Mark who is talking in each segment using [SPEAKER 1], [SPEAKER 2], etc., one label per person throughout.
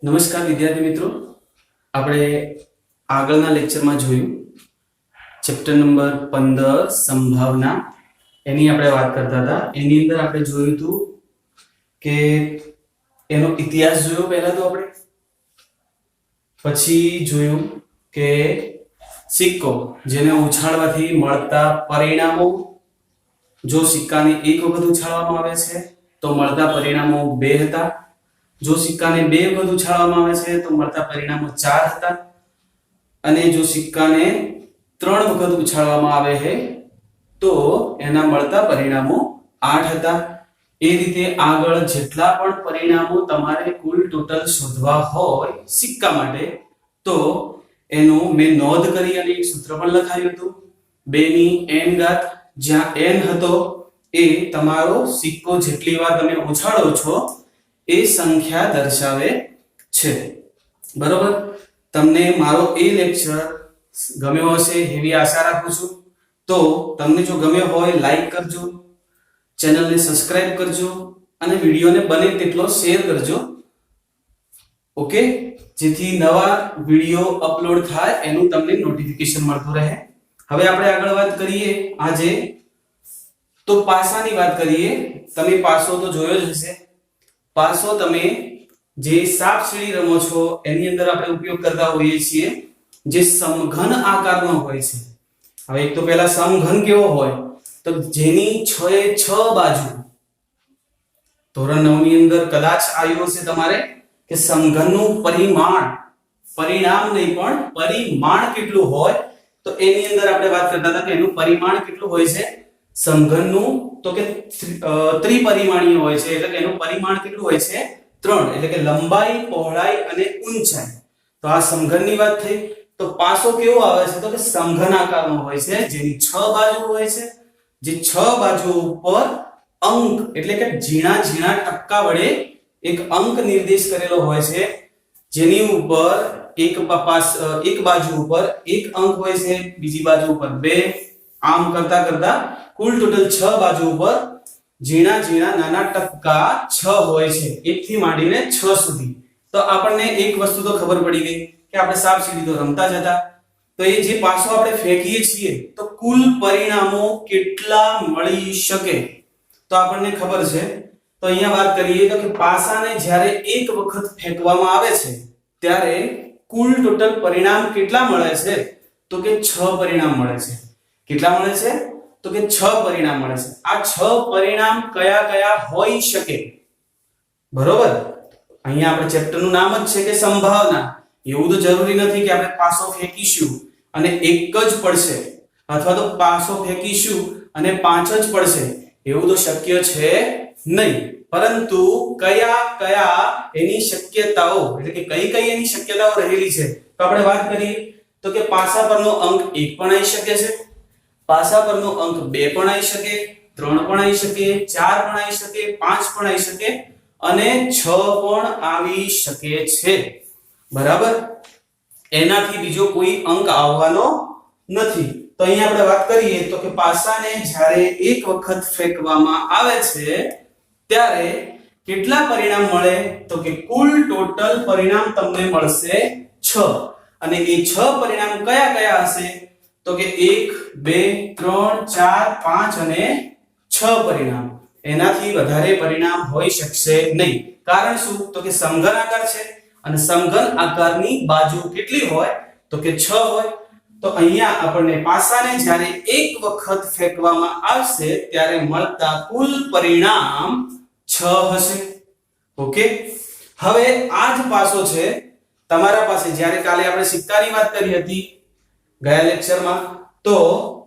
[SPEAKER 1] નમસ્કાર વિદ્યાર્થી મિત્રો, આપણે આગળના લેક્ચરમાં જોયું ચેપ્ટર નંબર 15 સંભાવના એની આપણે વાત કરતા હતા. એની અંદર આપણે જોયું હતું કે એનો ઇતિહાસ જોયો પહેલા તો આપણે, પછી જોયું કે સિક્કો જેને ઉછાળવાથી મળતા પરિણામો, જો સિક્કાને એક વખત ઉછાળવામાં આવે છે તો મળતા પરિણામો 2 હતા. જો સિક્કાને 2 વખત ઉછાળવામાં આવે છે તો મળતા પરિણામો 4 હતા, અને જો સિક્કાને 3 વખત ઉછાળવામાં આવે છે તો એના મળતા પરિણામો 8 હતા. એ રીતે આગળ જેટલા પણ પરિણામો તમારે કુલ ટોટલ શોધવા હોય સિક્કા માટે, તો એનું મેં નોંધ કરી અને એક સૂત્ર પણ લખાયું હતું. 2 ની n ઘાત, જ્યાં n હતો એ તમારો સિક્કો જેટલી વાર તમે ઉછાળો છો એ સંખ્યા દર્શાવે છે. બરોબર? તમને મારો એ લેક્ચર ગમ્યો હશે એવી આશા રાખું છું. તો તમને જો ગમ્યો હોય લાઈક કરજો, ચેનલને સબસ્ક્રાઇબ કરજો અને વિડીયોને બને તેટલો શેર કરજો. ઓકે, જેથી નવા વિડીયો અપલોડ થાય એનું તમને નોટિફિકેશન મળતું રહે. હવે આપણે આગળ વાત કરીએ આજે તો પાસાની વાત કરીએ. તમે પાસો તો જોયો જ હશે. પાસો તમે જે સાપ સીડી રમો છો એની અંદર આપણે ઉપયોગ કરતા હોઈએ છીએ, જે સમઘન આકારનો હોય છે. હવે એક તો પહેલા સમઘન કેવો હોય તો જેની 6 એ 6 બાજુ. ધોરણ 9 ની અંદર કદાચ આવ્યું હશે તમારે કે સમઘનનું પરિણામ નહીં પણ પરિમાણ કેટલું હોય, તો એની અંદર આપણે વાત કરતા હતા કે એનું પરિમાણ કેટલું હોય છે સમઘનનું, તો કે ત્રિપરિમાણીય હોય છે. એટલે કે એનું પરિમાણ કેટલું હોય છે 3, એટલે કે લંબાઈ, પહોળાઈ અને ઊંચાઈ. તો આ સમઘનની વાત થઈ. તો પાસો કેવો આવે છે તો કે સમઘન આકારનો હોય છે, જેની 6 બાજુ હોય છે, જે 6 બાજુ ઉપર અંક એટલે કે ઝીણા ઝીણા ટક્કા વડે એક અંક નિર્દેશ કરેલો હોય છે, જેની ઉપર એક બાજુ ઉપર 1 અંક હોય છે, બીજી બાજુ ઉપર 2, આમ કરતા કરતા કુલ ટોટલ 6 બાજુ ઉપર ઝીણા ઝીણા નાના ટપકા 6 હોય છે, 1 થી માંડીને 6 સુધી. તો આપણને એક વસ્તુ તો ખબર પડી ગઈ કે આપણે સાપ સીડી તો રમતા જ હતા. તો એ જે પાસો આપણે ફેંકીએ છીએ તો કુલ પરિણામો કેટલા મળી શકે તો આપણને ખબર છે. તો અહીંયા વાત કરીએ તો કે પાસાને જ્યારે એક વખત ફેંકવામાં આવે છે ત્યારે કુલ ટોટલ પરિણામ કેટલા મળે છે તો કે 6 પરિણામ મળે છે. કેટલા મળે છે તો કે 6 પરિણામ મળે છે. આ 6 પરિણામ કયા કયા હોઈ શકે? બરોબર, અહીંયા આપણે ચેપ્ટરનું નામ જ છે કે સંભાવના. એવું તો જરૂરી નથી કે આપણે પાસો ફેંકીશું અને એક જ પડશે, અથવા તો પાસો ફેંકીશું અને 5 જ પડશે, એવું તો શક્ય છે નહીં. પરંતુ કયા કયા એની શક્યતાઓ, એટલે કે કઈ કઈ એની શક્યતાઓ રહેલી છે તો આપણે વાત કરીએ તો કે પાસા પરનો અંક 1 પણ આવી શકે છે, પાસા પરનો અંક 2 પણ આવી શકે, 3 પણ આવી શકે, 4 પણ આવી શકે, 5 પણ આવી શકે અને 6 પણ આવી શકે છે. બરાબર? એનાથી બીજો કોઈ અંક આવવાનો નથી. તો અહીંયા આપણે વાત કરીએ તો કે પાસાને જ્યારે એક વખત ફેંકવામાં આવે છે ત્યારે કેટલા પરિણામ મળે તો કે કુલ ટોટલ પરિણામ તમને મળશે 6. અને એ 6 પરિણામ કયા કયા હશે તો કે 1 2 3 4 5 અને 6 પરિણામ. એનાથી વધારે પરિણામ હોઈ શકશે નહીં. કારણ શું તો કે સમઘન આકાર છે અને સમઘન આકારની બાજુ કેટલી હોય તો કે 6 હોય. તો અહીંયા આપણને પાસાને જ્યારે એક વખત ફેંકવામાં આવશે ત્યારે મળતા કુલ પરિણામ 6 હશે. ઓકે, હવે આ જ પાસો છે તમારા પાસે. જ્યારે કાલે આપણે સિક્કાની વાત કરી હતી ગયા લેક્ચરમાં, તો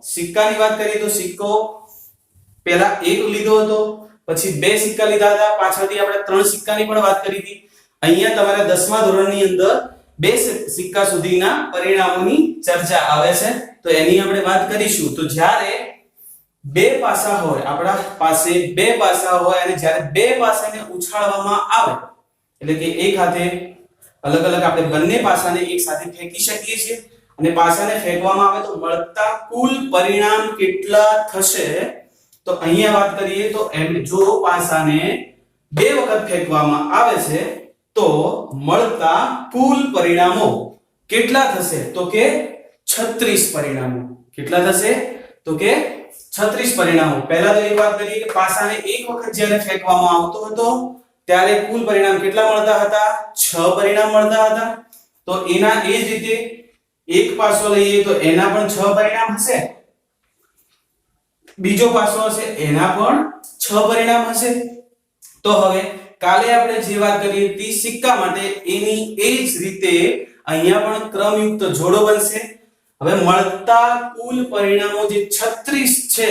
[SPEAKER 1] સિક્કાની વાત કરીએ તો સિક્કો પહેલા 1 લીધો હતો, પછી 2 સિક્કા લીધા હતા, પાછળથી આપણે 3 સિક્કાની પણ વાત કરી હતી. અહીંયા તમારે 10મા ધોરણની અંદર 2 સિક્કા સુધીના પરિણામોની ચર્ચા આવે છે, તો એની આપણે વાત કરીશું. તો જ્યારે 2 પાસા હોય, આપણા પાસે 2 પાસા હોય અને જ્યારે 2 પાસાને ઉછાળવામાં આવે એટલે કે એક હાથે અલગ અલગ આપણે બંને પાસાને એક સાથે ફેંકી શકીએ છીએ અને પાસાને ફેંકવામાં આવે તો મળતા કુલ પરિણામ કેટલા થશે તો અહીંયા વાત કરીએ તો જો પાસાને 2 વખત ફેંકવામાં આવે છે તો મળતા કુલ પરિણામો કેટલા થશે તો કે 36 પરિણામો કેટલા થશે તો કે 36 પરિણામો પહેલા તો એક વાત કરીએ કે પાસાને એક વખત જ્યારે ફેંકવામાં આવતો હતો ત્યારે કુલ પરિણામ કેટલા મળતા હતા 6 પરિણામ મળતા હતા તો એના એ જ રીતે એક પાસો લઈએ તો એના પણ 6 પરિણામ હશે બીજો પાસો હશે એના પણ 6 પરિણામ હશે તો હવે કાલે આપણે જે વાત કરીએ તે સિક્કા માટે એની એ જ રીતે અહીંયા પણ ક્રમયુક્ત જોડો બનશે હવે મળતા કુલ પરિણામો જે 36 છે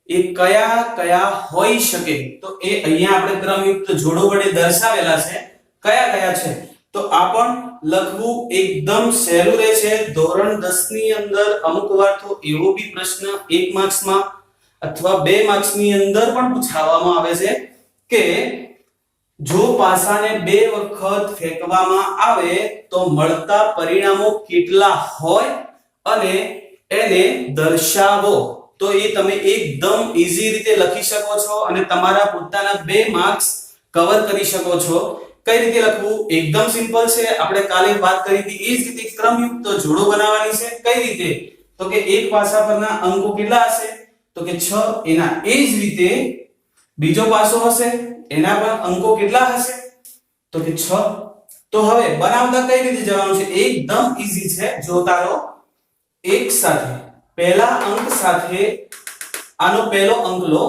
[SPEAKER 1] એ કયા કયા હોઈ શકે તો એ અહીંયા આપણે ક્રમયુક્ત જોડો વડે દર્શાવેલા છે કયા કયા છે તો આ પણ લખવું એકદમ સહેલું રહે છે ધોરણ 10 ની અંદર અમુક વાર તો એવો બી પ્રશ્ન 1 માર્ક્સ માં અથવા 2 માર્ક્સ ની અંદર પણ પૂછાવવામાં આવે છે કે જો પાસાને 2 વખત ફેંકવામાં આવે તો મળતા પરિણામો કેટલા હોય અને એને દર્શાવો તો એ તમે એકદમ ઈઝી રીતે લખી શકો છો અને તમારા પોતાના 2 માર્ક્સ કવર કરી શકો છો કઈ રીતે લખવું એકદમ સિમ્પલ છે આપણે કાલે વાત કરી હતી એ જ રીતે ક્રમયુક્ત જોડો બનાવવાની છે કઈ રીતે તો કે એક પાસા પરના અંકો કેટલા હશે તો કે 6 એના એ જ રીતે બીજો પાસો હશે એના પર અંકો કેટલા હશે તો કે 6 તો હવે બનાવતા કઈ રીતે જવાનું છે એકદમ ઈઝી છે જોતા રહો એક સાથે પહેલા અંક સાથે આનો પહેલો અંક લો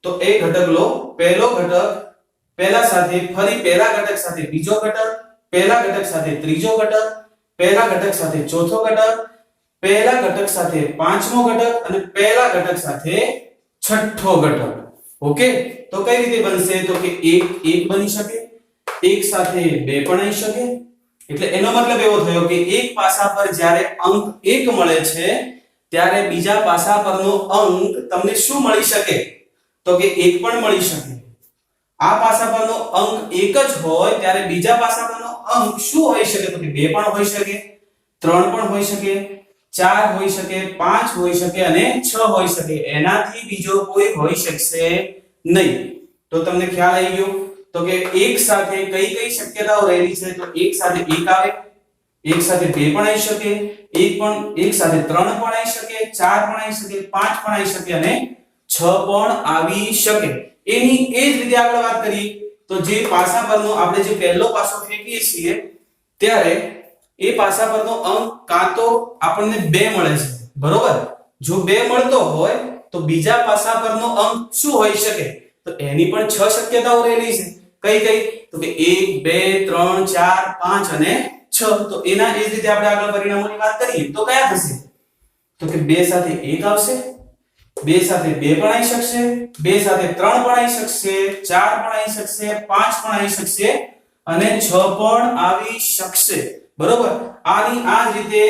[SPEAKER 1] તો એ ઘટક લો પહેલો ઘટક પહેલા સાથે ફરી પહેલા ઘટક સાથે બીજો ઘટક પહેલા ઘટક સાથે ત્રીજો ઘટક પહેલા ઘટક સાથે ચોથો ઘટક પહેલા ઘટક સાથે પાંચમો ઘટક અને પહેલા ઘટક સાથે છઠ્ઠો ઘટક ઓકે તો કઈ રીતે બનશે તો કે 1 1 બની શકે એક સાથે 2 પણ આવી શકે એટલે એનો મતલબ એવો થયો કે એક પાસા પર જ્યારે અંક 1 મળે છે ત્યારે બીજા પાસા પરનો અંક તમને શું મળી શકે તો કે 1 પણ મળી શકે આ પાસા પરનો અંક 1 જ હોય ત્યારે બીજા પાસા પરનો અંક શું હોઈ શકે તો કે 2 પણ હોઈ શકે 3 પણ હોઈ શકે 4 હોઈ શકે 5 હોઈ શકે અને 6 હોઈ શકે એનાથી બીજો કોઈ હોઈ શકશે નહીં તો તમને ખ્યાલ આવી ગયો તો કે એક સાથે કઈ કઈ શક્યતાઓ રહેલી છે તો એક સાથે 1 આવે એક સાથે 2 પણ આવી શકે એક સાથે 3 પણ આવી શકે 4 પણ આવી શકે 5 પણ આવી શકે અને 6 પણ આવી શકે એની એ જ રીતે આગળ વાત કરીએ તો જે પાસા પરનો આપણે જે પહેલો પાસો ફેંકીએ છીએ ત્યારે એ પાસા પરનો અંક કાં તો આપણને 2 મળે છે બરોબર જો 2 મળતો હોય તો બીજા પાસા પરનો અંક શું હોઈ શકે તો એની પણ 6 શક્યતાઓ રહેલી છે કઈ કઈ તો કે 1 2 3 4 5 અને 6 તો એના એ જ રીતે આપણે આગળ પરિણામોની વાત કરીએ તો કયા થશે તો કે 2 સાથે 1 આવશે 2 સાથે 2 પણ આવી શકશે 2 સાથે 3 પણ આવી શકશે 4 પણ આવી શકશે 5 પણ આવી શકશે અને 6 પણ આવી શકશે બરોબર આની આ જ રીતે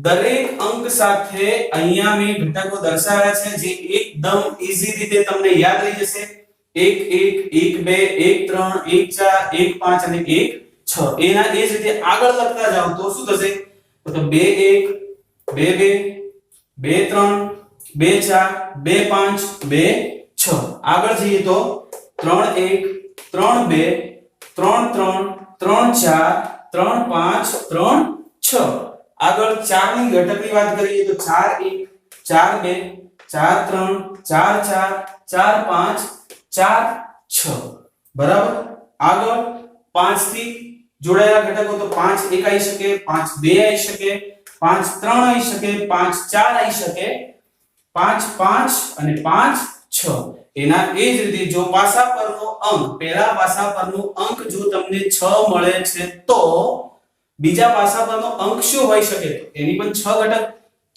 [SPEAKER 1] દરેક અંક સાથે અહીંયા મેં ઘટકો દર્શાવ્યા છે જે એકદમ ઈઝી રીતે તમને યાદ રહી જશે 1 1 1 2 1 3 1 4 1 5 અને 1 6 એના એ જ રીતે આગળ લખતા જાવ તો શું થશે તો 2 1 2 2 2 3 2 4 2 5 2 6 આગળ જઈએ તો 3 1 3 2 3 3 3 4 3 5 3 6 આગળ 4 ની ઘટકની વાત કરીએ તો 4 1 4 2 4 3 4 4 4 5 4 6 બરાબર આગળ 5 થી જોડાયેલા ઘટકો તો 5 1 આવી શકે 5 2 આવી શકે 5 3 આવી શકે 5 4 આવી શકે 5 5 અને 5 6 એના એ જ રીતે જો પાસા પરનો અંક પહેલા પાસા પરનો અંક જો તમને 6 મળે છે તો બીજા પાસા પરનો અંક શું હોઈ શકે એની પણ 6 ઘટક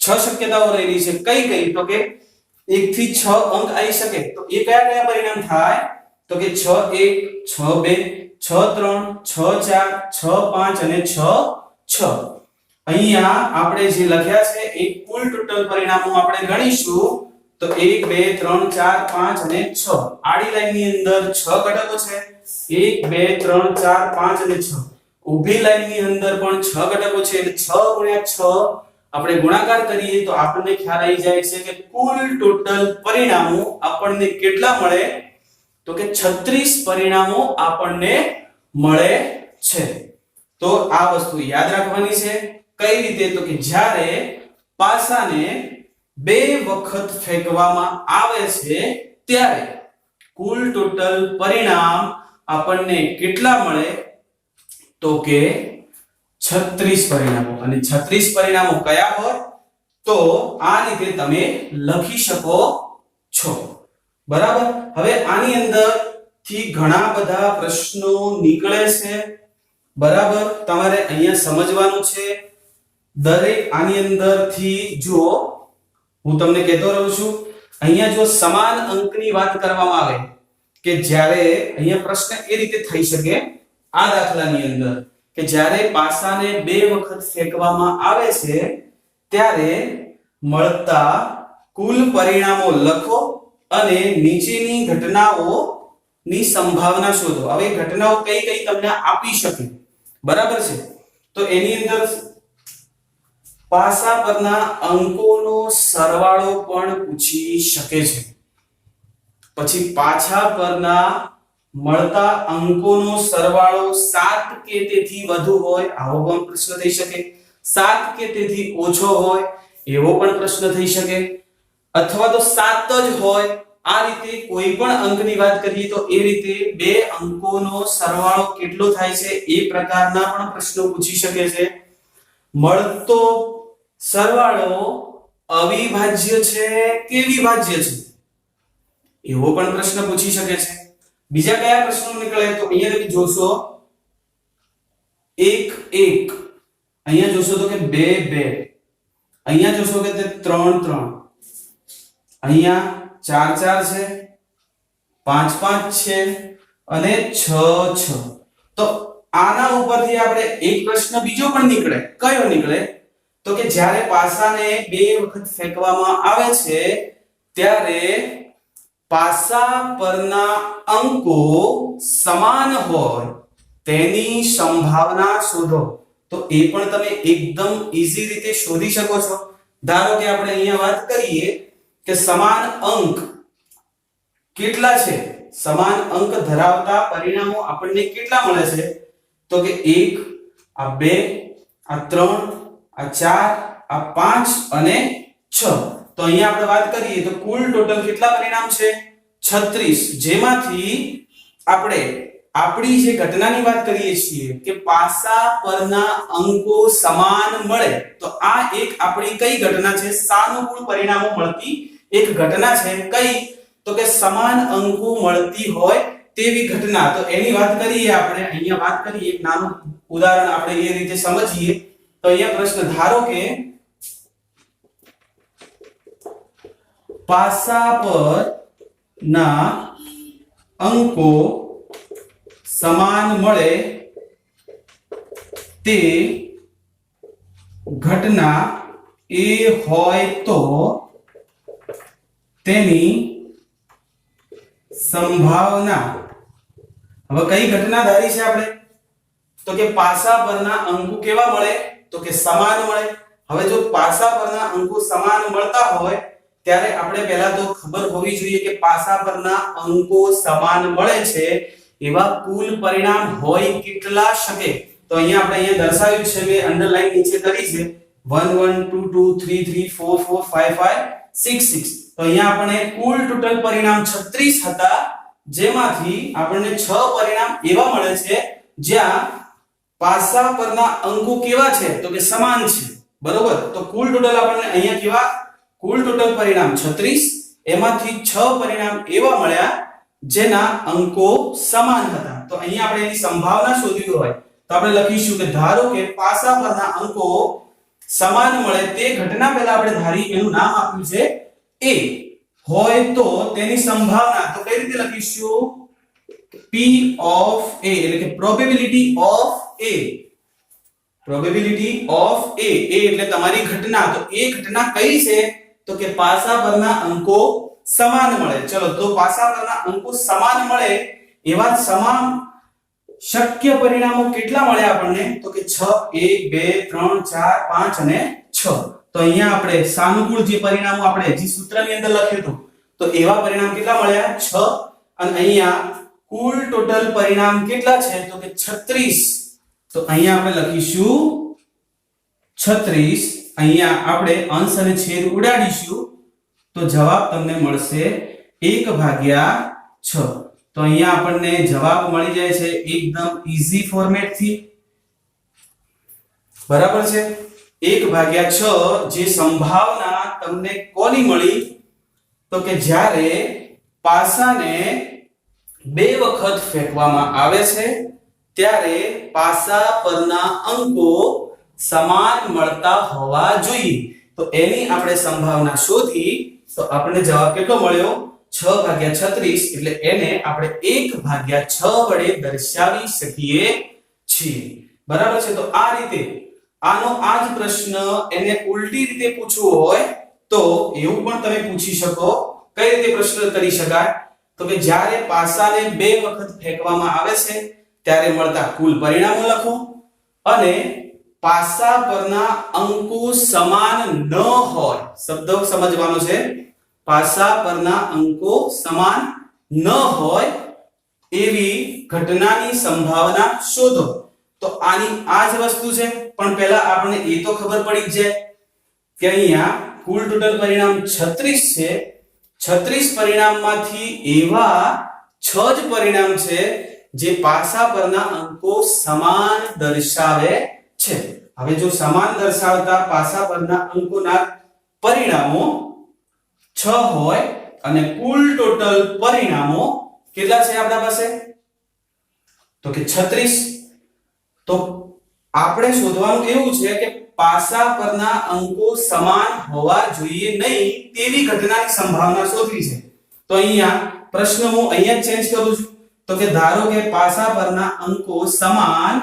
[SPEAKER 1] 6 શક્યતાઓ રહેલી છે કઈ કઈ તો કે 1 થી 6 અંક આવી શકે તો એ કયા કયા પરિણામ થાય તો કે 6 1 6 2 6 3 6 4 6 5 અને 6 6 અહીંયા આપણે જે લખ્યા છે એ કુલ ટોટલ પરિણામો આપણે ગણીશું તો 1 2 3 4 5 અને 6 આડી લાઈન ની અંદર 6 ઘટકો છે 1 2 3 4 5 અને 6 ઊભી લાઈન ની અંદર પણ 6 ઘટકો છે એટલે 6 ગુણ્યા 6 આપણે ગુણાકાર કરીએ તો આપણને ખ્યાલ આવી જાય છે કે કુલ ટોટલ પરિણામો આપણને કેટલા મળે તો કે 36 પરિણામો આપણને મળે છે. તો આ વસ્તુ યાદ રાખવાની છે. કઈ રીતે? તો કે જ્યારે પાસાને 2 વખત ફેંકવામાં આવે છે ત્યારે કુલ ટોટલ પરિણામ આપણને કેટલા મળે? તો કે 36 પરિણામો. અને 36 પરિણામો કયા હોય? તો આ રીતે તમે લખી શકો છો. બરાબર. હવે આની અંદર થી ઘણા બધા પ્રશ્નો નીકળે છે. બરાબર. તમારે અહીંયા સમજવાનું છે. દરેક આની અંદરથી જુઓ, હું તમને કહેતો રહું છું, અહીંયા જો સમાન અંકની વાત કરવામાં આવે કે જ્યારે અહીંયા પ્રશ્ન એ રીતે થઈ શકે આ દાખલાની અંદર કે જ્યારે પાસાને 2 વખત ફેંકવામાં આવે છે ત્યારે મળતા કુલ પરિણામો લખો અને નીચેની ઘટનાઓની સંભાવના શોધો. હવે ઘટનાઓ કઈ કઈ તમને આપી શકે. બરાબર છે. તો એની અંદર પાસા પરના અંકોનો સરવાળો પણ પૂછી શકે છે. પછી પાછા પરના મળતા અંકોનો સરવાળો 7 કે તેથી વધુ હોય આવો પણ પ્રશ્ન થઈ શકે. 7 કે તેથી ઓછો હોય એવો પણ પ્રશ્ન થઈ શકે. અથવા તો 7 જ હોય. આ રીતે કોઈ પણ અંકની વાત કરીએ તો એ રીતે 2 અંકોનો સરવાળો કેટલો થાય છે એ પ્રકારના પણ પ્રશ્નો પૂછી શકે છે. મળતો સરવાળો અવિભાજ્ય છે કે વિભાજ્ય છે એવો પણ પ્રશ્ન પૂછી શકે છે. બીજા કયા પ્રશ્નો નીકળે? તો અહીંયા તમે જોશો 1 1, અહીંયા જોશો તો કે 2 2, અહીંયા જોશો કે તે 3 3, અહીંયા 4 4 છે, 5 5 છે અને 6 6. તો આના ઉપરથી આપણે એક પ્રશ્ન બીજો પણ નીકળે. કયો નીકળે? તો કે જ્યારે પાસાને 2 વખત ફેંકવામાં આવે છે ત્યારે પાસા પરના અંકો સમાન હોય તેની સંભાવના શોધો. તો એ પણ તમે એકદમ ઈઝી રીતે શોધી શકો છો. ધારો કે આપણે અહીંયા વાત કરીએ કે સમાન અંક કેટલા છે? સમાન અંક ધરાવતા પરિણામો આપણને કેટલા મળે છે? તો કે 1 આ 2 આ 3 આ 4 આ 5 અને 6. તો અહીંયા આપણે વાત કરીએ તો કુલ ટોટલ કેટલા પરિણામ છે? 36. જેમાંથી આપણે આપણી જે ઘટનાની વાત કરીએ છીએ કે પાસા પરના અંકો સમાન મળે, તો આ એક આપણી કઈ ઘટના છે? સાનુકૂળ પરિણામો મળતી એક ઘટના છે. કઈ? તો કે સમાન અંકો મળતી હોય તેવી ઘટના. તો એની વાત કરીએ આપણે. અહીંયા વાત કરીએ એક નાનું ઉદાહરણ આપણે એ રીતે સમજીએ. તો અહીંયા પ્રશ્ન ધારો કે પાસા પર ના અંકો સમાન મળે તે ઘટના એ હોય તો તેની સંભાવના. હવે કઈ ઘટના ધારી છે આપણે? તો કે પાસા પરના અંકો કેવા મળે? તો કે સમાન મળે. હવે જો પાસા પરના અંકો સમાન મળતા હોય ત્યારે આપણે પહેલા તો ખબર હોવી જોઈએ કે પાસા પરના અંકો સમાન મળે છે એવા કુલ પરિણામ હોય કેટલા શકે. તો અહીંયા આપણે અહીંયા દર્શાવ્યું છે, મેં અંડરલાઈન નીચે કરી છે 1 1 2 2 3 3 4 4 5 5 6 6. તો અહીંયા આપણે કુલ ટોટલ પરિણામ 36 હતા જેમાંથી આપણને 6 પરિણામ એવા મળે છે જ્યાં પાસા પરના અંકો કેવા છે? તો કે સમાન છે. બરોબર. તો કુલ ટોટલ આપણને અહીંયા કેવા? કુલ ટોટલ પરિણામ 36, એમાંથી 6 પરિણામ એવા મળ્યા જેના અંકો સમાન હતા. તો અહીંયા આપણે એની સંભાવના શોધવી હોય તો આપણે લખીશું કે ધારો કે પાસા પરના અંકો સમાન મળે તે ઘટના પહેલા આપણે ધારી એનું નામ આપ્યું છે A હોય તો તેની સંભાવના. તો કઈ રીતે લખીશું? P of A એટલે કે probability of A. probability of A એટલે તમારી ઘટના. તો એ ઘટના કઈ છે? તો કે પાસા પરના અંકો સમાન મળે. ચલો, તો પાસા પરના અંકો સમાન મળે એવા તમામ શક્ય પરિણામો કેટલા મળે આપણને? તો કે 6 1 2 3 4 5 અને 6. તો અહીંયા આપણે સાનુકૂળ જે પરિણામો આપણે જે સૂત્રની અંદર લખ્યું હતું તો એવા પરિણામ કેટલા મળ્યા? 6. અને અહીંયા કુલ ટોટલ પરિણામ કેટલા છે? તો કે 36 તો અહીંયા આપણે લખીશું 36, અહીંયા આપણે અંશ અને છેદ ઉડાડીશું તો જવાબ તમને મળશે 1/6. તો અહીંયા આપણને જવાબ મળી જાય છે એકદમ ઈઝી ફોર્મેટ થી. બરાબર છે. 1/6 જે સંભાવના તમને કોની મળી તો કે જ્યારે પાસાને બે વખત ફેંકવામાં આવે છે ત્યારે પાસા પરના અંકો સમાન મળતા હોવા જોઈએ. તો એની આપણે સંભાવના શોધી તો આપણને જવાબ કેટલો મળ્યો 6/36. એટલે એને આપણે 1/6 વડે દર્શાવી શકીએ છીએ. બરાબર છે. તો આ રીતે આનો આ જ પ્રશ્ન એને ઉલટી રીતે પૂછવો હોય તો એવું પણ તમે પૂછી શકો. કઈ રીતે પ્રશ્ન કરી શકાય તો કે જ્યારે પાસાને બે વખત ફેંકવામાં આવે છે ત્યારે મળતા કુલ પરિણામો લખો અને પાસા પરના અંકો સમાન ન હોય. શબ્દ સમજવાનો છે. પાસા પરના અંકો સમાન ન હોય એવી ઘટનાની સંભાવના શોધો. તો આની આ જ વસ્તુ છે પણ પહેલા આપણે એ તો ખબર પડી જ જાય કે અહીંયા કુલ ટોટલ પરિણામ 36 છે. 36 પરિણામમાંથી એવા 6 જ પરિણામ છે જે પાસા પરના અંકો સમાન દર્શાવે છે. હવે જો સમાન દર્શાવતા પાસા પરના અંકોના પરિણામો 6 હોય અને કુલ ટોટલ પરિણામો કેટલા છે આપણા પાસે તો કે 36. તો આપણે શોધવાનું એવું છે કે પાસા પરના અંકો સમાન હોવા જોઈએ નહીં તેવી ઘટનાની સંભાવના શોધવી છે. તો અહીંયા પ્રશ્ન હું અહીંયા ચેન્જ કરું છું તો કે ધારો કે પાસા પરના અંકો સમાન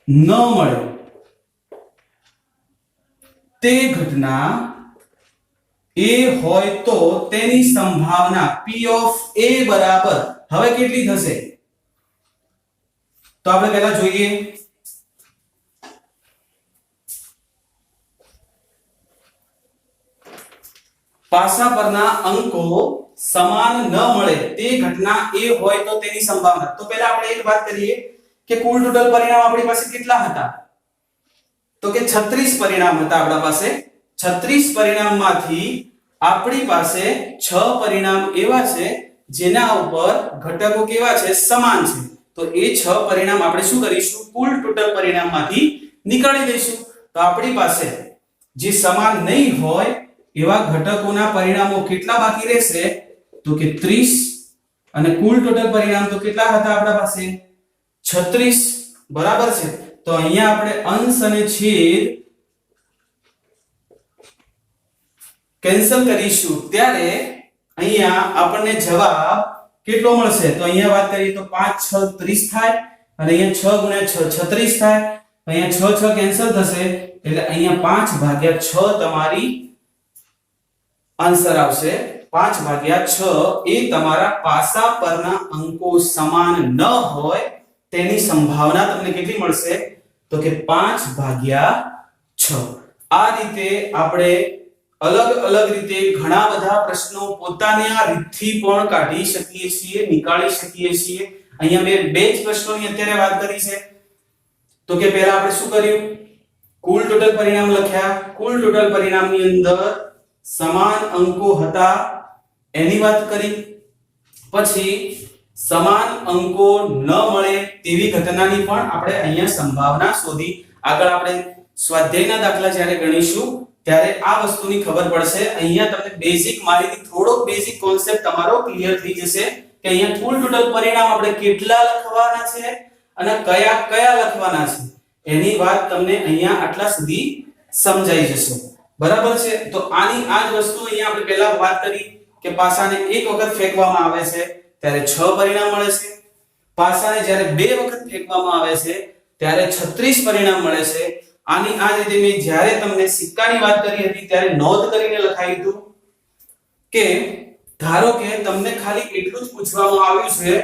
[SPEAKER 1] ન મળે તે ઘટના એ હોય તો તેની સંભાવના P of A બરાબર હવે કેટલી થશે તો આપણે પહેલા જોઈએ. પાસા પરના અંકો સમાન ન મળે તે ઘટના એ હોય તો તેની સંભાવના. તો પહેલા આપણે એક વાત કરીએ કે કુલ ટોટલ પરિણામ આપણી પાસે કેટલા હતા તો કે 36 પરિણામ હતા આપણા પાસે. 36 પરિણામમાંથી આપણી પાસે 6 પરિણામ એવા છે જેના ઉપર ઘટકો કેવા છે સમાન છે. તો એ 6 પરિણામ આપણે શું કરીશું કુલ ટોટલ પરિણામમાંથી નીકાળી દઈશું. તો આપણી પાસે જે સમાન નહીં હોય એવા ઘટકોના પરિણામો કેટલા બાકી રહેશે તો કે 30 અને કુલ ટોટલ પરિણામ તો કેટલા હતા આપણા પાસે 36. બરાબર છે. તો અહીંયા આપણે અંશ અને છેદ કેન્સલ કરીશું ત્યારે અહીંયા આપણને જવાબ કેટલો મળશે તો અહીંયા વાત કરીએ તો 5 6 30 થાય અને અહીંયા 6 * 6 36 થાય. અહીંયા 6 6 કેન્સલ થશે એટલે અહીંયા 5/6 તમારી આન્સર આવશે. 5/6 એ તમારા પાસા પરના અંકો સમાન ન હોય તેની સંભાવના તમને કેટલી મળશે તો કે 5/6. આ રીતે આપણે અલગ અલગ રીતે ઘણા બધા પ્રશ્નો પોતાની આ રીતથી પણ કાઢી શકીએ છીએ નીકાળી શકીએ છીએ. અહીંયા મેં બે જ પ્રશ્નોની અત્યારે વાત કરી છે. તો કે પહેલા આપણે શું કર્યું કુલ ટોટલ પરિણામ લખ્યા. કુલ ટોટલ પરિણામની અંદર સમાન અંકો હતા એની વાત કરી. પછી સમાન અંકો ન મળે તેવી ઘટનાની પણ આપણે અહીંયા સંભાવના શોધી. આગળ આપણે સ્વાધ્યાયના દાખલા જ્યારે ગણીશું ત્યારે આ વસ્તુની ખબર પડશે. અહીંયા તમને બેઝિક માહિતી થોડોક બેઝિક કોન્સેપ્ટ તમારો ક્લિયર થઈ જશે કે અહીંયા કુલ ટોટલ પરિણામ આપણે કેટલા લખવાના છે અને કયા કયા લખવાના છે એની વાત તમને અહીંયા આટલા સુધી સમજાઈ જશે. બરાબર છે. તો આની આ જ વસ્તુ અહીંયા આપણે પહેલા વાત કરી કે પાસાને એક વખત ફેંકવામાં આવે છે ત્યારે 6 પરિણામ મળે છે. પાસાને જ્યારે બે વખત ફેંકવામાં આવે છે ત્યારે 36 પરિણામ મળે છે. આની આ રીતે મેં જ્યારે તમને સિક્કાની વાત કરી હતી ત્યારે નોંધ કરીને લખાઈ હતું કે ધારો કે તમને ખાલી એટલું જ પૂછવામાં આવ્યું છે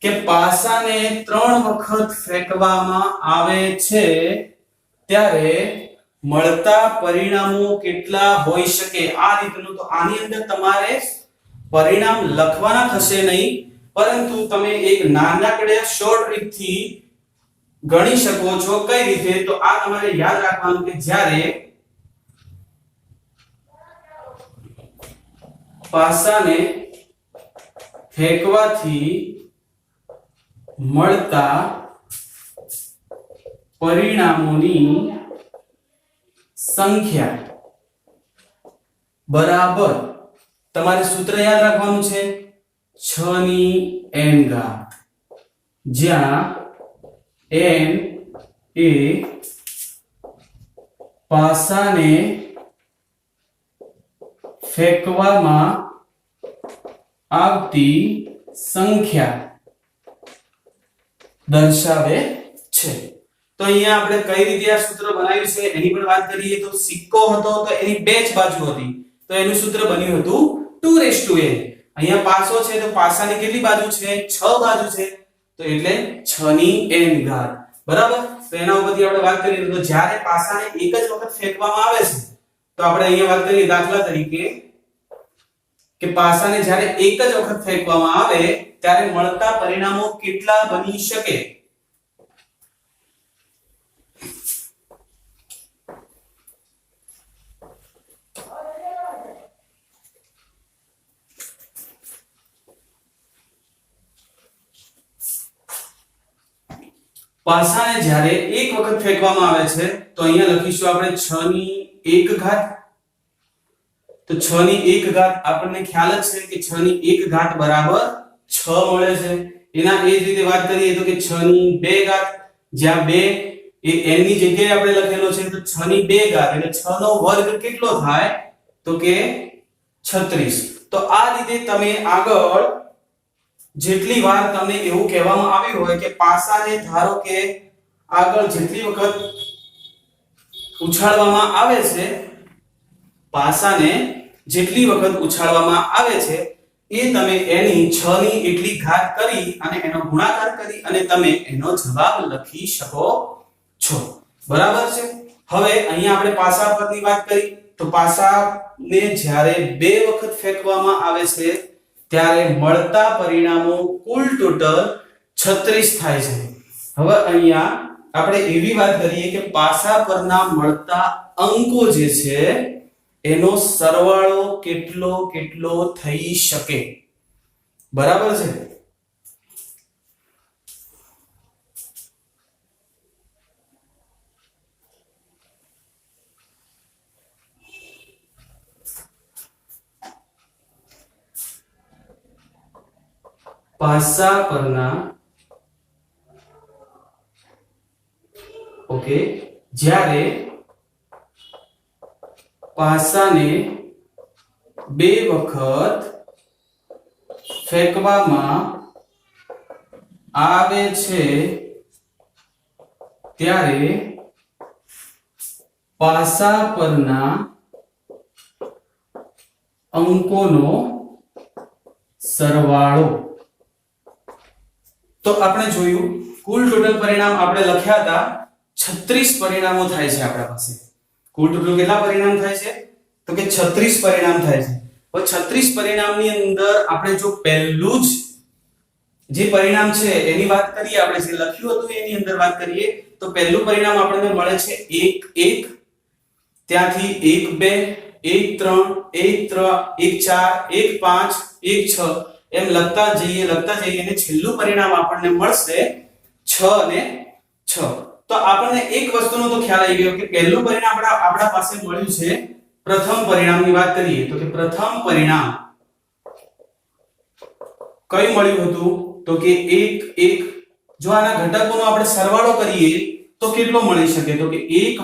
[SPEAKER 1] કે પાસાને 3 વખત ફેંકવામાં આવે છે ત્યારે મળતા પરિણામો કેટલા હોઈ શકે. આ રીતનું તો આની અંદર તમારે પરિણામ લખવાના થશે નહીં, પરંતુ તમે એક નાનકડે શોર્ટ ટ્રીક થી ગણી શકો છો. કઈ રીતે? તો આ તમારે યાદ રાખવાનું કે જ્યારે પાસાને ફેંકવાથી મળતા પરિણામોની સંખ્યા બરાબર, તમારે સૂત્ર યાદ રાખવાનું છે 6 ની n ઘાત, જ્યાં n એ પાસાને ફેંકવામાં આવતી સંખ્યા દર્શાવે છે. તો અહીંયા આપણે કઈ રીતે આ સૂત્ર બનાવ્યું છે એની પણ વાત કરીએ. તો સિક્કો હતો તો એની બે જ બાજુ હતી, તો એનું સૂત્ર બન્યું હતું 2n. અહીંયા પાસો છે તો પાસાની કેટલી બાજુ છે? 6 બાજુ છે, તો એટલે 6 ની n ઘાત. બરાબર. તો એના ઉપરથી આપણે વાત કરીએ તો જ્યારે પાસાને એક જ વખત ફેંકવામાં આવે છે, તો આપણે અહીંયા વાત કરીએ દાખલા તરીકે કે પાસાને જ્યારે એક જ વખત ફેંકવામાં આવે ત્યારે મળતા પરિણામો કેટલા બની શકે? પાસાને જ્યારે એક વખત ફેંકવામાં આવે છે તો અહીંયા લખીશું આપણે 6 ની 1 ઘાત. તો 6 ની 1 ઘાત આપણને ખ્યાલ જ છે કે 6 ની 1 ઘાત બરાબર 6 મળે છે. એના એ જ રીતે વાત કરીએ તો કે 6 ની 2 ઘાત, જ્યાં 2 એ n ની જગ્યાએ આપણે લખેલો છે, તો 6 ની 2 ઘાત એટલે 6 નો વર્ગ કેટલો થાય? તો કે 36. તો આ રીતે તમે આગળ જેટલી વાર તમને એવું કહેવામાં આવ્યું હોય કે પાસાને ધારો કે આગળ જેટલી વખત ઉછાળવામાં આવે છે, પાસાને જેટલી વખત ઉછાળવામાં આવે છે એ તમે એની 6 ની એટલી ઘાત કરી અને એનો ગુણાકાર કરી અને તમે એનો જવાબ લખી શકો છો. બરાબર છે. હવે અહીંયા આપણે પાસા પરની વાત કરી તો પાસાને જ્યારે બે વખત ફેંકવામાં આવે છે ત્યારે મળતા પરિણામો કુલ ટોટલ 36 થાય છે. હવે અહીંયા આપણે એવી વાત કરીએ કે પાસા પરના મળતા અંકો જે છે એનો સરવાળો કેટલો થઈ શકે? બરાબર છે. પાસા પરના જ્યારે પાસાને બે વખત ફેંકવામાં આવે છે ત્યારે પાસા પરના અંકોનો સરવાળો. તો આપણે જોયું કુલ ટોટલ પરિણામ આપણે લખ્યા હતા 36 પરિણામો થાય છે આપણા પાસે. કુલ ટોટલ કેટલા પરિણામ થાય છે? તો કે 36 પરિણામ થાય છે. હવે 36 પરિણામની અંદર આપણે જો પહેલું જ જે પરિણામ છે એની વાત કરીએ, આપણે જે લખ્યું હતું એની અંદર વાત કરીએ તો પહેલું પરિણામ આપણને મળે છે 1 1, ત્યાંથી 1 2, 1 3, 1 4, 1 5, 1 6 એમ લખતા જઈએ અને છેલ્લું પરિણામ આપણને મળશે 6 અને 6. તો આપણને એક વસ્તુનો તો ખ્યાલ આવી ગયો કે પહેલું પરિણામ આપણા પાસે મળ્યું છે. પ્રથમ પરિણામની વાત કરીએ તો કે પ્રથમ પરિણામ કયું મળ્યું હતું? તો કે 1 1. જો આના ઘટકોનો આપણે સરવાળો કરીએ તો કેટલો મળી શકે? તો કે 1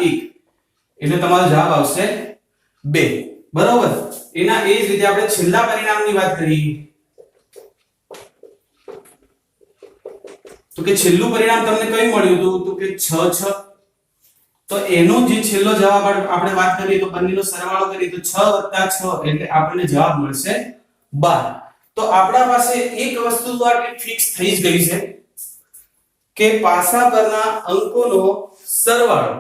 [SPEAKER 1] 1 એટલે તમારો જવાબ આવશે 2. બરાબર. એના એ જ રીતે આપણે છેલ્લા પરિણામની વાત કરીએ તો કે છેલ્લું પરિણામ તમને કયું મળ્યું હતું? તો કે 6 6. તો એનો જે છેલ્લો જવાબ આપણે વાત કરીએ તો બંનેનો સરવાળો કરીએ તો 6 6 એટલે આપણને જવાબ મળશે 12. તો આપણા પાસે એક વસ્તુ તો આટલી ફિક્સ થઈ જ ગઈ છે કે પાસા પરના અંકોનો સરવાળો,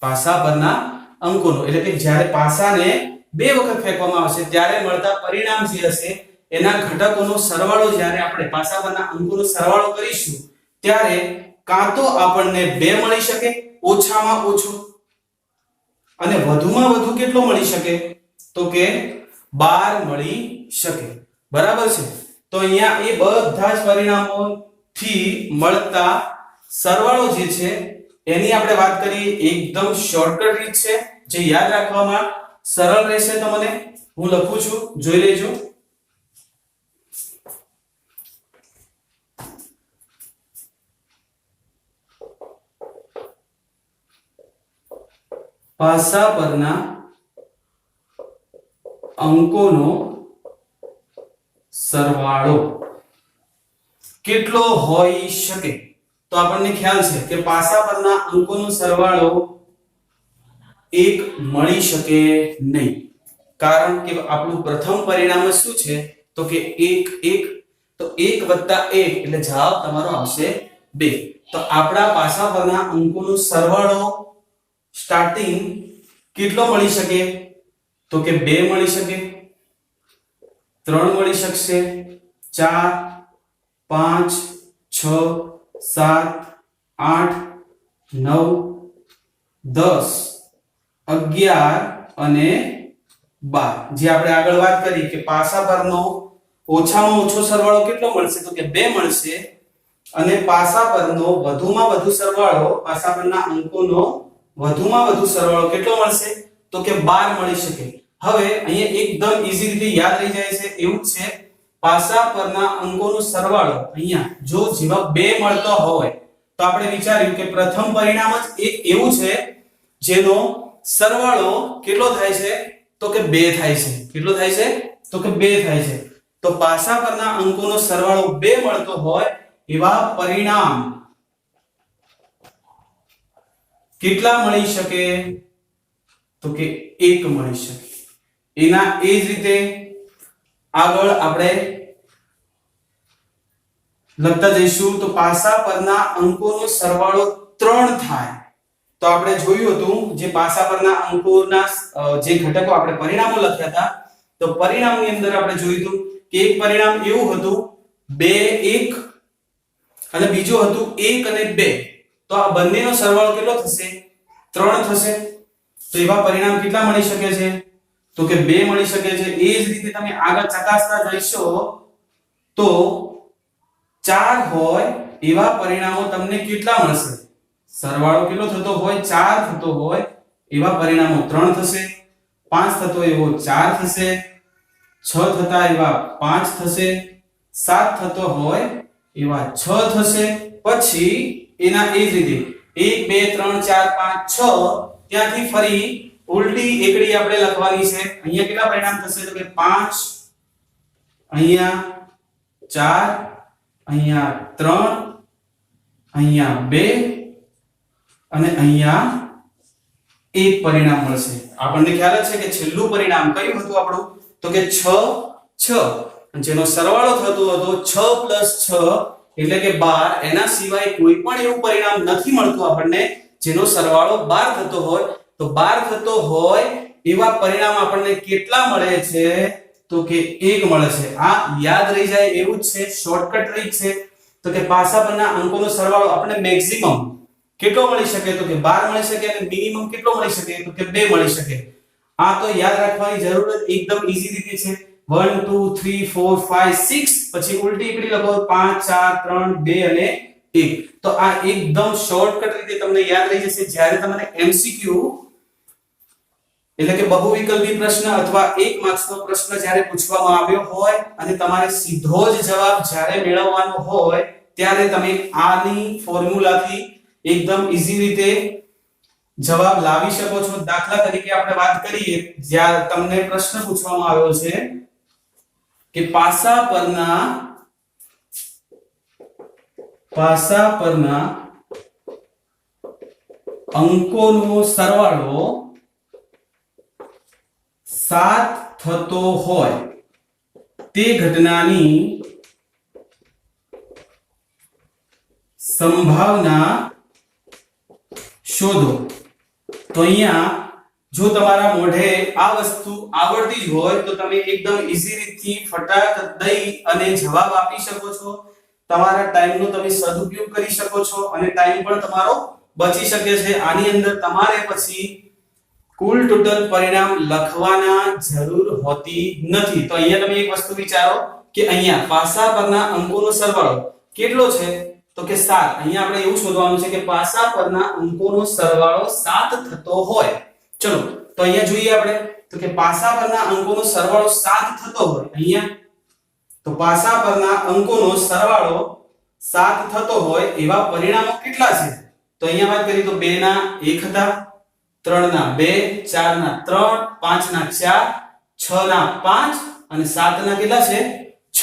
[SPEAKER 1] પાસા પરના અંકોનો એટલે કે જ્યારે પાસાને 2 વખત ફેંકવામાં આવશે ત્યારે મળતા પરિણામ જે હશે એના ઘટકોનો સરવાળો જ્યારે આપણે પાસા પરના અંકોનો સરવાળો કરીશું ત્યારે કાં તો આપણને 2 મળી શકે ઓછામાં ઓછો અને વધુમાં વધુ કેટલો મળી શકે તો કે 12 મળી શકે બરાબર છે તો અહીંયા એ બધા જ પરિણામોથી મળતા સરવાળો જે છે એની આપણે વાત કરીએ એકદમ શોર્ટકટ રીત છે જે યાદ રાખવામાં સરળ રહેશે તમને હું લખું છું જોઈ લેજો પાસા પરના અંકોનો સરવાળો કેટલો હોઈ શકે તો આપણને ખ્યાલ છે કે પાસા પરના અંકોનો સરવાળો 1 મળી શકે નહીં કારણ કે આપણું પ્રથમ પરિણામ શું છે તો કે 1 1 તો 1 + 1 એટલે જવાબ તમારો આવશે 2 તો આપણા પાસા પરના અંકોનો સરવાળો સ્ટાર્ટિંગ કેટલો મળી શકે તો કે 2 મળી શકે 3 મળી શકશે 4 5 6 7 8 9 10 11 અને 12 જે આપણે આગળ વાત કરી કે પાસા પરનો ઓછામાં ઓછો સરવાળો કેટલો મળશે તો કે 2 મળશે અને પાસા પરનો વધુમાં વધુ સરવાળો પાસા પરના અંકોનો વધુમાં વધુ સરવાળો કેટલો મળશે તો કે 12 મળી શકે હવે અહીંયા એકદમ ઈઝી રીતે યાદ રહી જાય છે એવું છે પાસા પરના અંકોનો સરવાળો અહીંયા જો જવાબ 2 મળતો હોય તો આપણે વિચાર્યું કે પ્રથમ પરિણામ જ એક એવું છે જેનો સરવાળો કેટલો થાય છે તો કે 2 થાય છે કેટલો થાય છે તો કે 2 થાય છે તો પાસા પરના અંકોનો સરવાળો 2 મળતો હોય એવા પરિણામ કેટલા મળી શકે તો કે 1 મળી શકે એના એ જ રીતે આગળ આપણે લખતા જઈશું તો પાસા પરના અંકોનો સરવાળો 3 થાય તો આપણે જોયું હતું જે પાસા પરના અંકોના જે ઘટકો આપણે પરિણામો લખ્યા હતા તો પરિણામની અંદર આપણે જોયું હતું કે એક પરિણામ એવું હતું 2 1 અને બીજું હતું 1 અને 2 તો આ બંનેનો સરવાળો કેટલો થશે 3 થશે તો એવા પરિણામ કેટલા મળી શકે છે તો કે 2 મળી શકે છે એ જ રીતે તમે આગળ ચકાસતા જશો તો 4 હોય એવા પરિણામો તમને કેટલા મળશે સરવાળો કેટલો થતો હોય 4 થતો હોય એવા પરિણામો 3 થશે 5 થતો એવો 4 થશે 6 થતા એવા 5 થશે 7 થતો હોય એવા 6 થશે પછી એના એ જ રીતે 1 2 3 4 5 6 ત્યાંથી ફરી ઉલટી એકડી આપણે લખવાની છે અહીંયા કેટલા પરિણામ થશે તો કે 5 અહીંયા 4 અહીંયા 3 અહીંયા 2 અને અહીંયા એક પરિણામ મળશે આપણને ખ્યાલ છે કે છેલ્લું પરિણામ કયું હતું આપણું તો કે 6 6 જેનો સરવાળો થતો હતો 6 + 6 એટલે કે 12 એના સિવાય કોઈ પણ એવું પરિણામ નથી મળતું આપણને જેનો સરવાળો 12 થતો હોય તો 12 થતો હોય એવા પરિણામ આપણને કેટલા મળે છે તો કે 1 મળે છે આ યાદ રહી જાય એવું જ છે શોર્ટકટ રીત છે તો કે પાસા પરના અંકોનો સરવાળો આપણને મેક્સિમમ કેટલો મળી શકે તો કે 12 મળી શકે અને મિનિમમ કેટલો મળી શકે તો કે 2 મળી શકે આ તો યાદ રાખવાની જરૂર એકદમ ઈઝી રીતે છે 1 2 3 4 5 6 પછી ઉલટી એકડી લખો 5 4 3 2 અને 1 તો આ એકદમ શોર્ટકટ રીતે તમને યાદ રહી જશે જ્યારે તમને એમસીક્યુ એટલે કે બહુવિકલ્પી પ્રશ્ન અથવા 1 માર્ક્સનો પ્રશ્ન જ્યારે પૂછવામાં આવ્યો હોય અને તમારે સીધો જ જવાબ જ્યારે મેળવવાનો હોય ત્યારે તમે આની ફોર્મ્યુલાથી એકદમ ઈઝી રીતે જવાબ લાવી શકો છો દાખલા તરીકે આપણે વાત કરીએ જ્યાં તમને પ્રશ્ન પૂછવામાં આવ્યો છે કે પાસા પરના અંકોનો સરવાળો 7 થતો હોય તે ઘટનાની સંભાવના શોધો તો અહીંયા જો તમારા મોઢે આ વસ્તુ આવડતી જ હોય તો તમે એકદમ ઈઝી રીતથી ફટાક દઈ અને જવાબ આપી શકો છો. તમારા ટાઈમનો તમે સદુપયોગ કરી શકો છો અને ટાઈમ પણ તમારો બચી શકે છે. આની અંદર તમારે પછી કુલ ટોટલ પરિણામ લખવાના જરૂર હોતી નથી. તો અહીંયા તમે એક વસ્તુ વિચારો કે અહીંયા પાસા પરના અંકોનો સરવાળો કેટલો છે? તો કે 7. અહીંયા આપણે એવું શોધવાનું છે કે પાસા પરના અંકોનો સરવાળો 7 થતો હોય. ચલો તો અહીંયા જોઈએ આપણે તો કે પાસા પરના અંકોનો સરવાળો 7 થતો હોય. અહીંયા તો પાસા પરના અંકોનો સરવાળો 7 થતો હોય એવા પરિણામો કેટલા છે? તો અહીંયા વાત કરીએ તો 2 ના 1 હતા, 3 ના 2, 4 ના 3, 5 ના 4, 6 ના 5 અને 7 ના કેટલા છે?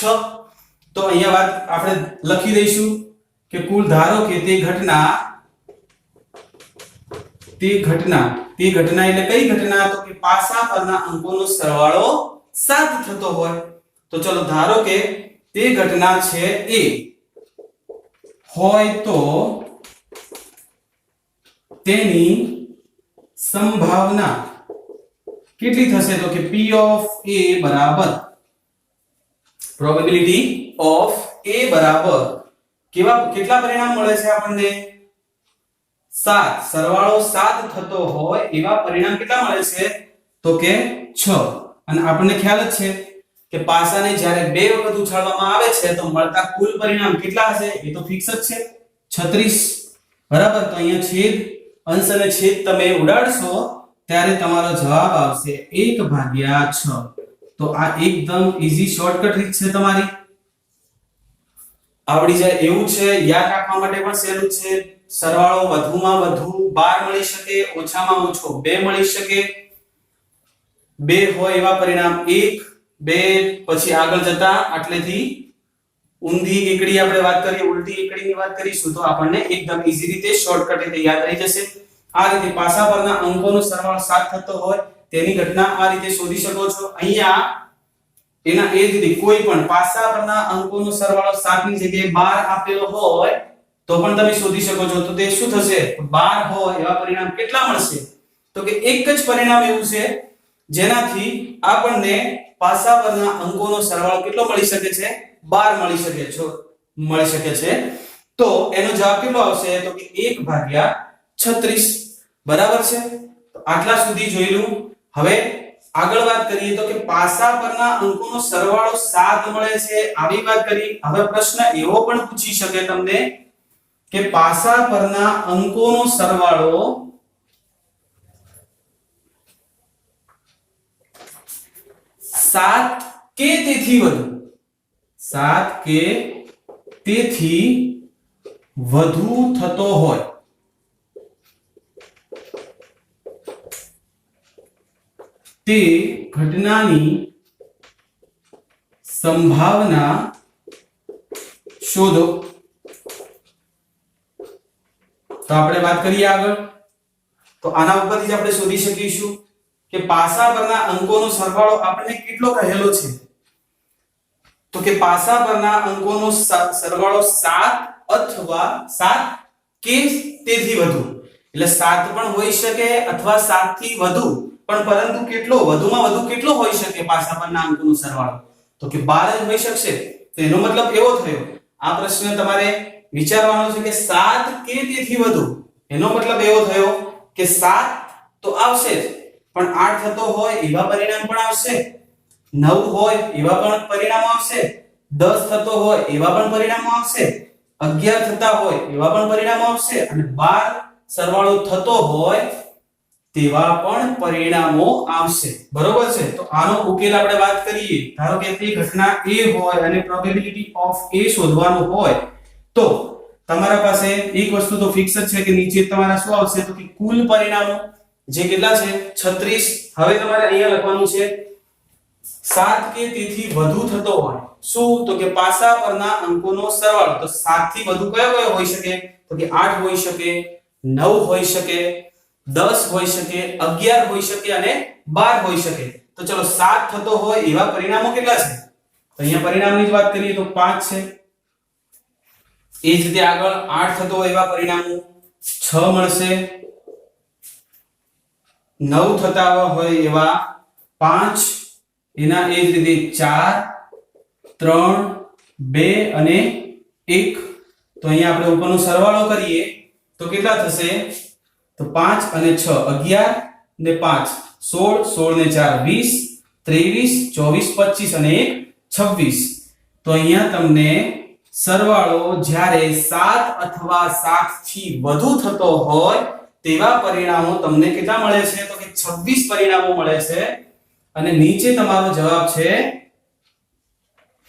[SPEAKER 1] 6. તો અહીંયા વાત આપણે લખી દઈશું કે કુલ ધારો કે તે ઘટના એટલે કઈ ઘટના? તો કે પાસા પરના અંકોનો સરવાળો 7 થતો હોય. તો ચલો ધારો કે તે ઘટના છે A હોય તો તેની સંભાવના કેટલી થશે? તો કે P of A બરાબર પ્રોબેબિલિટી ઓફ A બરાબર કેટલા પરિણામ મળે છે આપણને? 7. સરવાળો 7 થતો હોય એવા પરિણામ કેટલા મળે છે? તો કે 6. અને આપણને ખ્યાલ જ છે કે પાસાને જ્યારે 2 વખત ઉછાળવામાં આવે છે તો મળતા કુલ પરિણામ કેટલા હશે? એ તો ફિક્સ જ છે 36. બરાબર. તો અહીંયા છેદ અંશ અને છેદ તમે ઉડાડશો ત્યારે તમારો જવાબ આવશે 1/6. તો આ એકદમ ઈઝી શોર્ટકટ રીત છે, તમારી આવડી જાય એવું છે. યાદ રાખવા માટે પણ સહેલું છે. સરવાળો વધુમાં વધુ 12 મળી શકે, ઓછામાં ઓછો 2 મળી શકે. 2 હોય એવા પરિણામ 1, 2 પછી આગળ જતા આટલેથી ઊંધી એકડી આપણે વાત કરીએ, ઉલટી એકડીની વાત કરીશું તો આપણને એકદમ ઈઝી રીતે શોર્ટકટ રીતે યાદ રહી જશે. આ રીતે પાસા પરના અંકોનો સરવાળો 7 થતો હોય તેની ઘટના આ રીતે શોધી શકો છો. અહીંયા એના એ જ રીતે કોઈ પણ પાસા પરના અંકોનો સરવાળો 7 ની જગ્યાએ 12 આપેલો હોય તો પણ તમે શોધી શકો છો. તો તે શું થશે? 12 હોય એવા પરિણામ કેટલા મળશે? તો કે એક જ પરિણામ એવું છે જેનાથી આપણને પાસા પરના અંકોનો સરવાળો કેટલો મળી શકે છે? 12 મળી શકે છે. તો એનો જવાબ કેટલો આવશે? તો કે 1/36. બરાબર છે. તો આટલા સુધી જોઈલું. હવે આગળ વાત કરીએ તો કે પાસા પરના અંકોનો સરવાળો 7 મળે છે આવી વાત કરી. હવે પ્રશ્ન એવો પણ પૂછી શકે તમને કે પાસા પરના અંકોનો સરવાળો 7 કે તેથી વધુ 7 કે તેથી વધુ થતો હોય તે ઘટનાની સંભાવના શોધો. તો આપણે વાત કરીએ આગળ. તો આના ઉપરથી જ આપણે શોધી શકીશું કે પાસા પરના અંકોનો સરવાળો આપણને કેટલો કહેલો છે? તો કે પાસા પરના અંકોનો સરવાળો 7 અથવા 7 કે તેથી વધુ. એટલે 7 પણ હોઈ શકે અથવા 7 થી વધુ, પણ પરંતુ કેટલો? વધુમાં વધુ કેટલો હોઈ શકે પાસા પરના અંકોનો સરવાળો? તો કે 12 જ હોઈ શકશે. તો એનો મતલબ એવો થયો, આ પ્રશ્ન તમારે વિચારવાનો છે કે 7 કે તેથી વધુ. એનો મતલબ એવો થયો કે 7 તો આવશે જ, પણ 8 થતો હોય એવા પરિણામ પણ આવશે, 9 હોય એવા પણ પરિણામો આવશે, 10 થતો હોય એવા પણ પરિણામો આવશે, 11 થતા હોય એવા પણ પરિણામો આવશે અને 12 સરવાળો થતો હોય તેવા પણ પરિણામો આવશે. બરોબર છે. તો આનો ઉકેલ આપણે વાત કરીએ. ધારો કે તે ઘટના A હોય અને પ્રોબેબિલિટી ઓફ A શોધવાનું હોય તો તમારા પાસે એક વસ્તુ તો ફિક્સ જ છે કે નીચે તમારા શું આવશે? તો કે કુલ પરિણામો જે કેટલા છે? 36. હવે તમારે અહીંયા લખવાનું છે 7 કે તેથી વધુ થતો હોય શું? તો કે પાસા પરના અંકોનો સરવાળો. તો 7 થી વધુ કયો હોઈ શકે? તો કે 8 હોઈ શકે, 9 હોઈ શકે, 10 હોઈ શકે, 11 હોઈ શકે અને 12 હોઈ શકે. તો ચલો 7 થતો હોય એવા પરિણામો કેટલા છે? તો અહીંયા પરિણામની જ વાત કરીએ તો 5 છે. એ જ રીતે આગળ 8 થતો હોય એવા પરિણામો 6 મળશે, 9 થતા હોય એવા 5 એના એ જ રીતે 4 3 2 અને 1 તો અહીંયા આપણે ઉપરનો સરવાળો કરીએ તો કેટલા થશે તો 5 અને 6 11 ને 5 16 16 ને 4 20 23 24 25 અને 1 26 તો અહીંયા તમને સરવાળો જ્યારે 7 અથવા 7 થી વધુ થતો હોય તેવા પરિણામો તમને કેટલા મળે છે તો કે 26 પરિણામો મળે છે અને નીચે તમારો જવાબ છે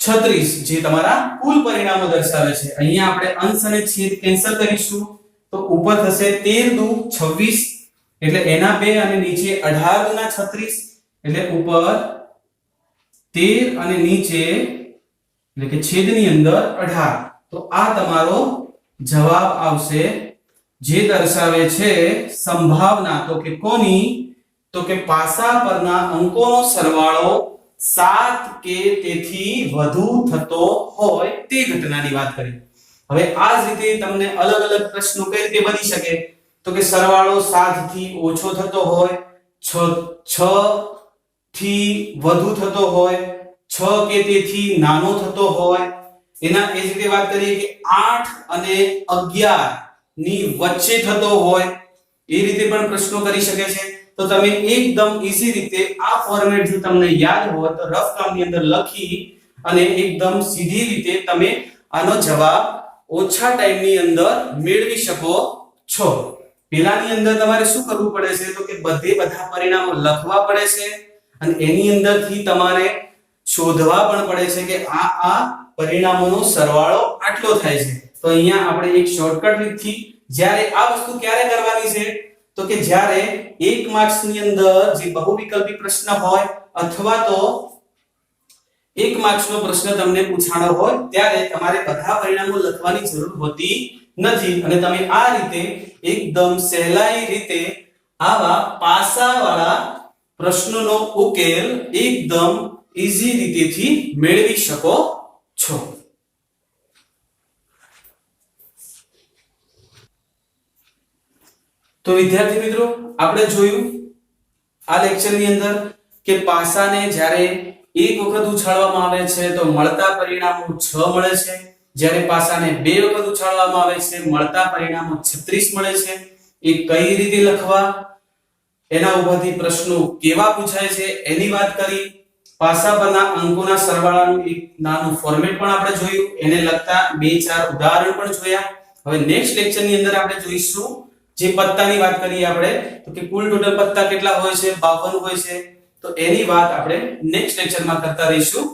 [SPEAKER 1] 36 જે તમારા કુલ પરિણામો દર્શાવે છે અહીંયા આપણે અંશ અને છેદ કેન્સલ કરીશું તો ઉપર થશે 13 દુ 26 એટલે એના 2 અને નીચે 18 દુના 36 એટલે ઉપર 13 અને નીચે એટલે કે છેદની અંદર 18 તો આ તમારો જવાબ આવશે જે દર્શાવે છે સંભાવના તો કે કોની તો કે પાસા પરના અંકોનો સરવાળો 7 કે તેથી વધુ થતો હોય તે ઘટનાની વાત કરી હવે આ જ રીતે તમને અલગ અલગ પ્રશ્નો કઈ રીતે બની શકે તો કે સરવાળો 7 થી ઓછો થતો હોય 6 થી વધુ થતો હોય 6 કે તેથી નાનો થતો હોય એના એ જ રીતે વાત કરીએ કે 8 અને 11 ની વચ્ચે થતો હોય એ રીતે પણ પ્રશ્નો કરી શકે છે તો તમે એકદમ ઈઝી રીતે આ ફોર્મેટ જો તમને યાદ હોય તો રફ કામની અંદર લખી અને એકદમ સીધી રીતે તમે આનો જવાબ ઓછા ટાઈમની અંદર મેળવી શકો છો પેલાની અંદર તમારે શું કરવું પડે છે તો કે બધા પરિણામો લખવા પડે છે અને એની અંદરથી તમારે શોધવા પણ પડે છે કે આ પરિણામોનો સરવાળો આટલો થાય છે તો અહીંયા આપણે એક શોર્ટકટ રીતથી જ્યારે આ વસ્તુ ક્યારે કરવાની છે તો કે જ્યારે 1 માર્ક્સ ની અંદર જે બહુવિકલ્પી પ્રશ્ન હોય અથવા તો 1 માર્ક્સ નો પ્રશ્ન તમને પૂછાણો હોય ત્યારે તમારે બધા પરિણામો લખવાની જરૂર હોતી નથી અને તમે આ રીતે એકદમ સહેલાઈ રીતે આવા પાસાવાળા પ્રશ્નોનો ઉકેલ એકદમ ઈઝી રીતેથી મેળવી શકો છો તો વિદ્યાર્થી મિત્રો આપણે જોયું આ લેક્ચરની અંદર કે પાસાને જ્યારે એક વખત ઉછાળવામાં આવે છે તો મળતા પરિણામો 6 મળે છે જ્યારે પાસાને 2 વખત ઉછાળવામાં આવે છે મળતા પરિણામો 36 મળે છે એ કઈ રીતે લખવા એના ઉપરથી પ્રશ્નો કેવા પૂછાય છે એની વાત કરી પાસા પરના અંકોના સરવાળાનું એક નાનું ફોર્મેટ પણ આપણે જોયું એને લગતા 2-4 ઉદાહરણ પણ જોયા હવે નેક્સ્ટ લેક્ચરની અંદર આપણે જોઈશું જે પત્તાની વાત કરીએ આપણે તો કે કુલ ટોટલ પત્તા કેટલા હોય છે 52 હોય છે તો એની વાત આપણે નેક્સ્ટ લેક્ચરમાં કરતા રહીશું